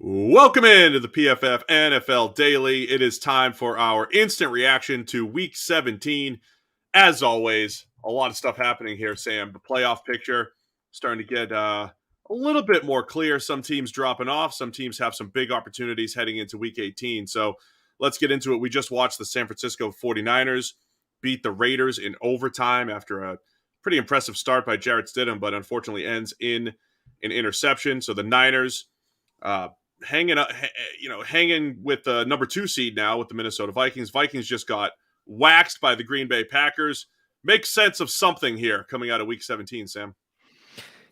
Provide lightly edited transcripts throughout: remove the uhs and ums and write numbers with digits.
Welcome into the PFF NFL Daily. It is time for our instant reaction to Week 17. As always, a lot of stuff happening here, Sam. The playoff picture starting to get a little bit more clear. Some teams dropping off. Some teams have some big opportunities heading into Week 18. So let's get into it. We just watched the San Francisco 49ers beat the Raiders in overtime after a pretty impressive start by Jarrett Stidham, but unfortunately ends in an interception. So the Niners hanging with the number 2 seed now with the Minnesota Vikings. Vikings just got waxed by the Green Bay Packers. Make sense of something here coming out of Week 17, Sam.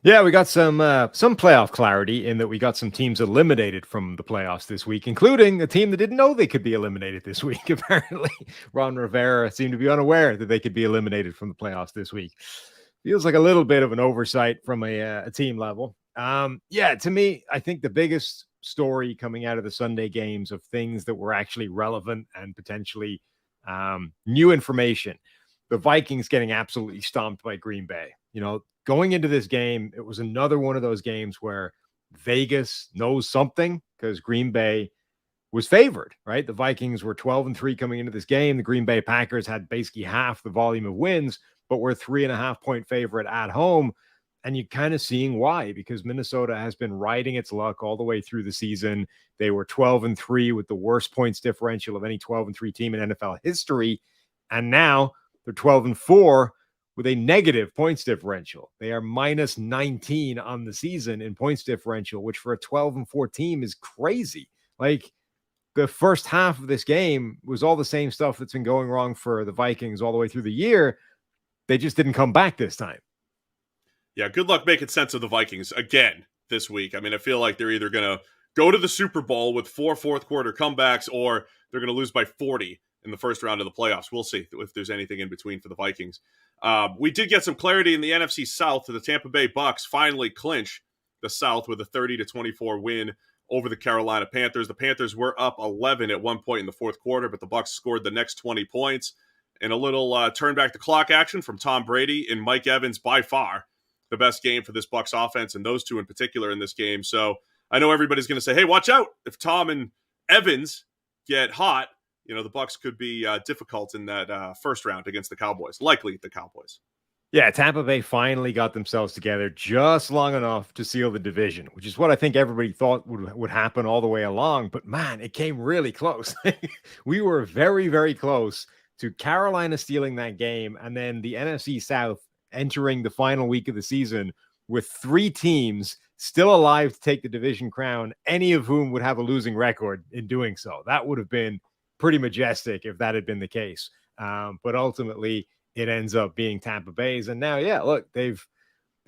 Yeah, we got some playoff clarity in that we got some teams eliminated from the playoffs this week, including a team that didn't know they could be eliminated this week. Apparently, Ron Rivera seemed to be unaware that they could be eliminated from the playoffs this week. Feels like a little bit of an oversight from a team level. To me, I think the biggest story coming out of the Sunday games of things that were actually relevant and potentially new information. The Vikings getting absolutely stomped by Green Bay. You know, going into this game, it was another one of those games where Vegas knows something because Green Bay was favored, right? The Vikings were 12-3 coming into this game. The Green Bay Packers had basically half the volume of wins, but were 3.5-point favorite at home. And you're kind of seeing why, because Minnesota has been riding its luck all the way through the season. They were 12-3 with the worst points differential of any 12-3 team in NFL history. And now they're 12-4 with a negative points differential. They are minus 19 on the season in points differential, which for a 12-4 team is crazy. Like, the first half of this game was all the same stuff that's been going wrong for the Vikings all the way through the year. They just didn't come back this time. Yeah, good luck making sense of the Vikings again this week. I mean, I feel like they're either going to go to the Super Bowl with 4 fourth-quarter comebacks, or they're going to lose by 40 in the first round of the playoffs. We'll see if there's anything in between for the Vikings. We did get some clarity in the NFC South. The Tampa Bay Bucs finally clinch the South with a 30-24 win over the Carolina Panthers. The Panthers were up 11 at one point in the fourth quarter, but the Bucs scored the next 20 points. And a little turn back the clock action from Tom Brady and Mike Evans, by far the best game for this Bucs offense, and those two in particular in this game. So I know everybody's going to say, hey, watch out. If Tom and Evans get hot, you know, the Bucs could be difficult in that first round against the Cowboys, likely the Cowboys. Yeah, Tampa Bay finally got themselves together just long enough to seal the division, which is what I think everybody thought would happen all the way along. But man, it came really close. We were very, very close to Carolina stealing that game, and then the NFC South entering the final week of the season with 3 teams still alive to take the division crown, any of whom would have a losing record in doing so. That would have been pretty majestic if that had been the case. But ultimately, it ends up being Tampa Bay's. And now, yeah, look, they've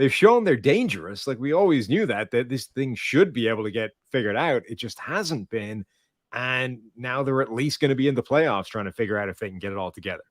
shown they're dangerous. Like, we always knew that this thing should be able to get figured out. It just hasn't been. And now they're at least going to be in the playoffs trying to figure out if they can get it all together.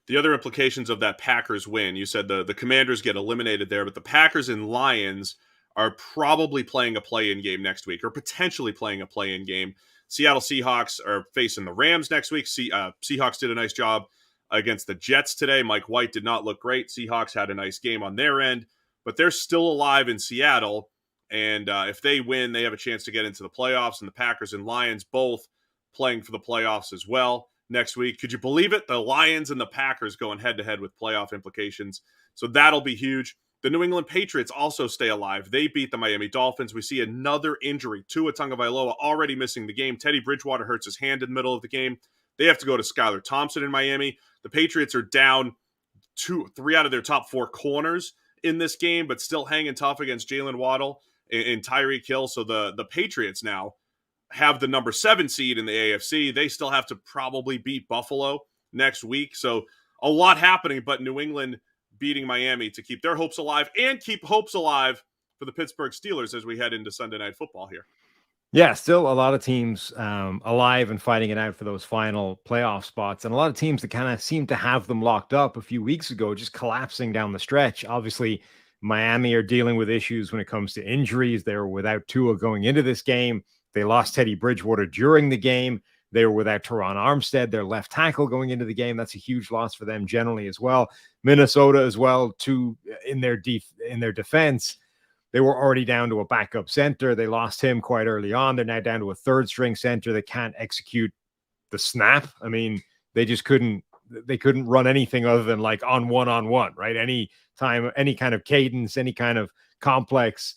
The other implications of that Packers win, you said the Commanders get eliminated there, but the Packers and Lions are probably playing a play-in game next week, or potentially playing a play-in game. Seattle Seahawks are facing the Rams next week. Seahawks did a nice job against the Jets today. Mike White did not look great. Seahawks had a nice game on their end, but they're still alive in Seattle, and if they win, they have a chance to get into the playoffs, and the Packers and Lions both playing for the playoffs as well next week. Could you believe it? The Lions and the Packers going head-to-head with playoff implications. So that'll be huge. The New England Patriots also stay alive. They beat the Miami Dolphins. We see another injury. Tua Tagovailoa already missing the game. Teddy Bridgewater hurts his hand in the middle of the game. They have to go to Skylar Thompson in Miami. The Patriots are down 3 out of their top 4 corners in this game, but still hanging tough against Jalen Waddle and Tyreek Hill. So the Patriots now have the number 7 seed in the AFC. They still have to probably beat Buffalo next week. So a lot happening, but New England beating Miami to keep their hopes alive and keep hopes alive for the Pittsburgh Steelers as we head into Sunday Night Football here. Yeah, still a lot of teams alive and fighting it out for those final playoff spots. And a lot of teams that kind of seemed to have them locked up a few weeks ago, just collapsing down the stretch. Obviously, Miami are dealing with issues when it comes to injuries. They were without Tua going into this game. They lost Teddy Bridgewater during the game. They were without Teron Armstead, their left tackle, going into the game. That's a huge loss for them generally as well. Minnesota as well, too, in their defense. they were already down to a backup center. They lost him quite early on. They're now down to a third string center that can't execute the snap. I mean, they couldn't run anything other than like on one, right? Any time, any kind of cadence, any kind of complex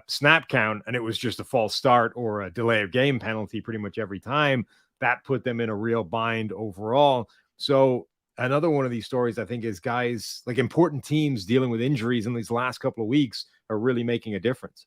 snap count, and it was just a false start or a delay of game penalty pretty much every time. That put them in a real bind overall. So another one of these stories, I think, is guys like important teams dealing with injuries in these last couple of weeks are really making a difference.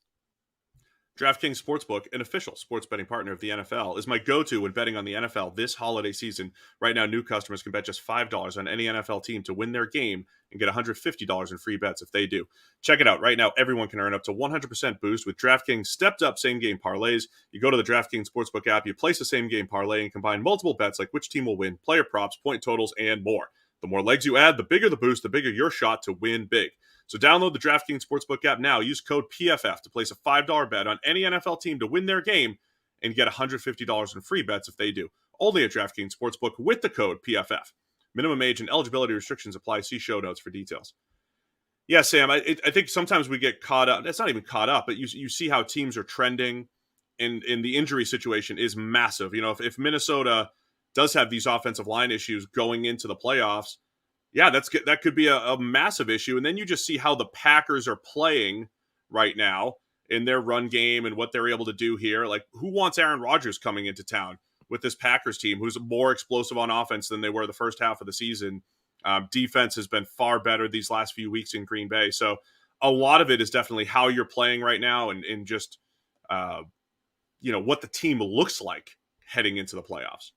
DraftKings Sportsbook, an official sports betting partner of the NFL, is my go-to when betting on the NFL this holiday season. Right now, new customers can bet just $5 on any NFL team to win their game and get $150 in free bets if they do. Check it out. Right now, everyone can earn up to 100% boost with DraftKings stepped-up same-game parlays. You go to the DraftKings Sportsbook app, you place a same-game parlay, and combine multiple bets like which team will win, player props, point totals, and more. The more legs you add, the bigger the boost, the bigger your shot to win big. So download the DraftKings Sportsbook app now. Use code PFF to place a $5 bet on any NFL team to win their game and get $150 in free bets if they do. Only at DraftKings Sportsbook with the code PFF. Minimum age and eligibility restrictions apply. See show notes for details. Yeah, Sam, I think sometimes we get caught up. It's not even caught up, but you see how teams are trending, and the injury situation is massive. You know, if Minnesota does have these offensive line issues going into the playoffs, yeah, that could be a massive issue. And then you just see how the Packers are playing right now in their run game and what they're able to do here. Like, who wants Aaron Rodgers coming into town with this Packers team, who's more explosive on offense than they were the first half of the season? Defense has been far better these last few weeks in Green Bay. So a lot of it is definitely how you're playing right now and just, what the team looks like heading into the playoffs.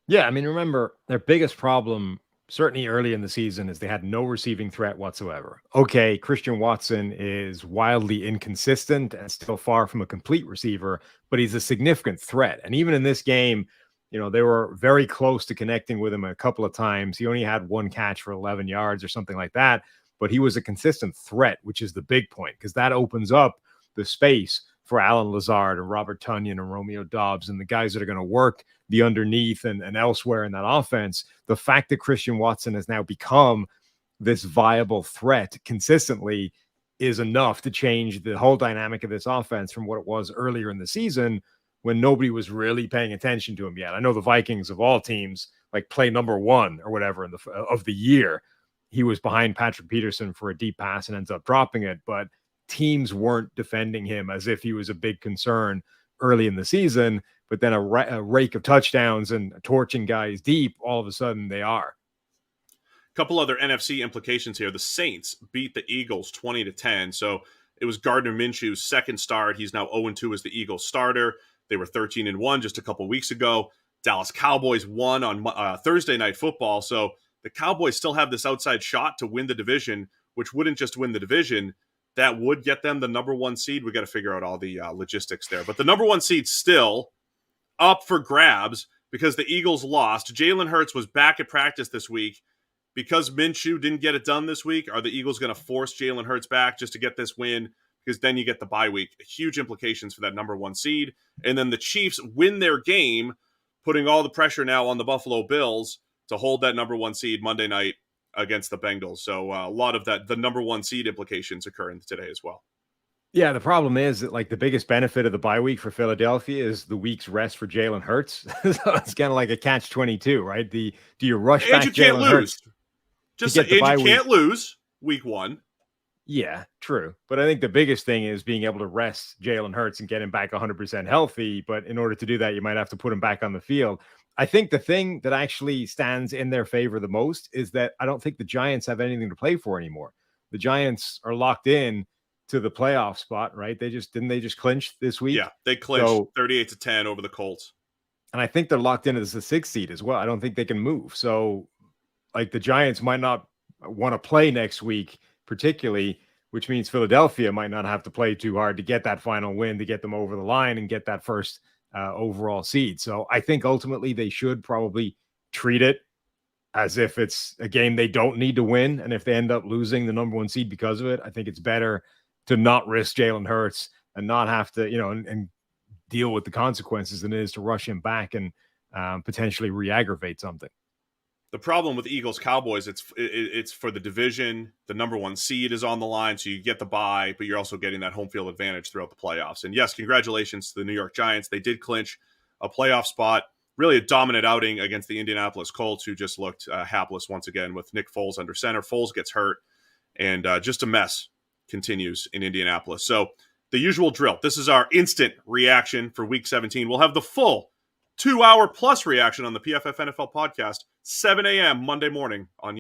Yeah, I mean, remember, their biggest problem certainly early in the season is they had no receiving threat whatsoever. Okay, Christian Watson is wildly inconsistent and still far from a complete receiver, but he's a significant threat. And even in this game, they were very close to connecting with him a couple of times. He only had one catch for 11 yards or something like that, but he was a consistent threat, which is the big point, because that opens up the space for Alan Lazard and Robert Tonyan and Romeo Doubs and the guys that are going to work the underneath and elsewhere in that offense. The fact that Christian Watson has now become this viable threat consistently is enough to change the whole dynamic of this offense from what it was earlier in the season when nobody was really paying attention to him yet. I know the Vikings of all teams, like play number one or whatever of the year, he was behind Patrick Peterson for a deep pass and ends up dropping it, but teams weren't defending him as if he was a big concern early in the season, but then a rake of touchdowns and torching guys deep, all of a sudden they are. A couple other NFC implications here. The Saints beat the Eagles 20-10. So it was Gardner Minshew's second start. He's now 0-2 as the Eagles starter. They were 13-1 just a couple weeks ago. Dallas Cowboys won on Thursday Night Football. So the Cowboys still have this outside shot to win the division, which wouldn't just win the division. That would get them the number one seed. We got to figure out all the logistics there. But the number one seed's still up for grabs because the Eagles lost. Jalen Hurts was back at practice this week. Because Minshew didn't get it done this week, are the Eagles going to force Jalen Hurts back just to get this win? Because then you get the bye week. Huge implications for that number one seed. And then the Chiefs win their game, putting all the pressure now on the Buffalo Bills to hold that number one seed Monday night against the Bengals. So a lot of that, the number one seed implications occurring today as well. Yeah, the problem is that like the biggest benefit of the bye week for Philadelphia is the week's rest for Jalen Hurts. So it's kind of like a catch-22, right? Do you rush back Jalen Hurts? Just and you can't lose week one. Yeah, true. But I think the biggest thing is being able to rest Jalen Hurts and get him back 100% healthy. But in order to do that, you might have to put him back on the field. I think the thing that actually stands in their favor the most is that I don't think the Giants have anything to play for anymore. The Giants are locked in to the playoff spot, right? They just clinch this week. Yeah, they clinched 38-10 over the Colts. And I think they're locked in as the 6th seed as well. I don't think they can move. So like the Giants might not want to play next week, particularly, which means Philadelphia might not have to play too hard to get that final win, to get them over the line and get that first overall seed. So I think ultimately they should probably treat it as if it's a game they don't need to win. And if they end up losing the number one seed because of it, I think it's better to not risk Jalen Hurts and not have to, and deal with the consequences than it is to rush him back and potentially re-aggravate something. The problem with Eagles Cowboys, it's for the division. The number 1 seed is on the line, so you get the bye, but you're also getting that home field advantage throughout the playoffs. And yes, congratulations to the New York Giants. They did clinch a playoff spot. Really a dominant outing against the Indianapolis Colts, who just looked hapless once again with Nick Foles under center. Foles gets hurt, and just a mess continues in Indianapolis. So the usual drill. This is our instant reaction for Week 17. We'll have the full 2-hour plus reaction on the PFF NFL podcast, 7 a.m. Monday morning on